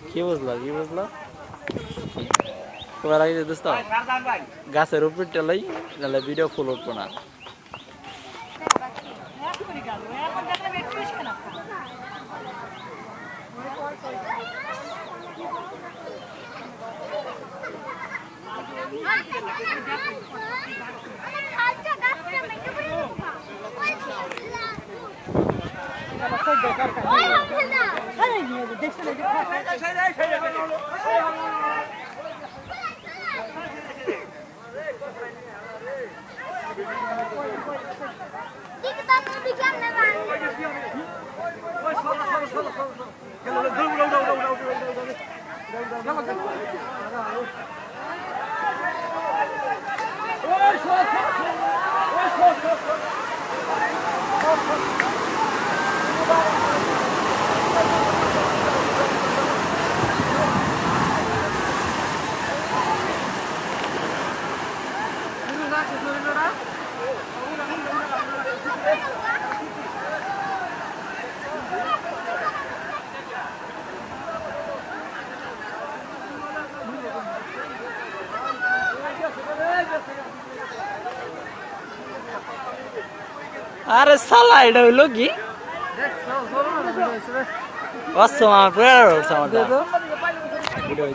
কি বুঝলা তোমার আগে দোস্ত গাছের উপর টেলাই নাহলে ভিডিও ফুল উঠবো না। আরে সালা এটা হইলো কি আমার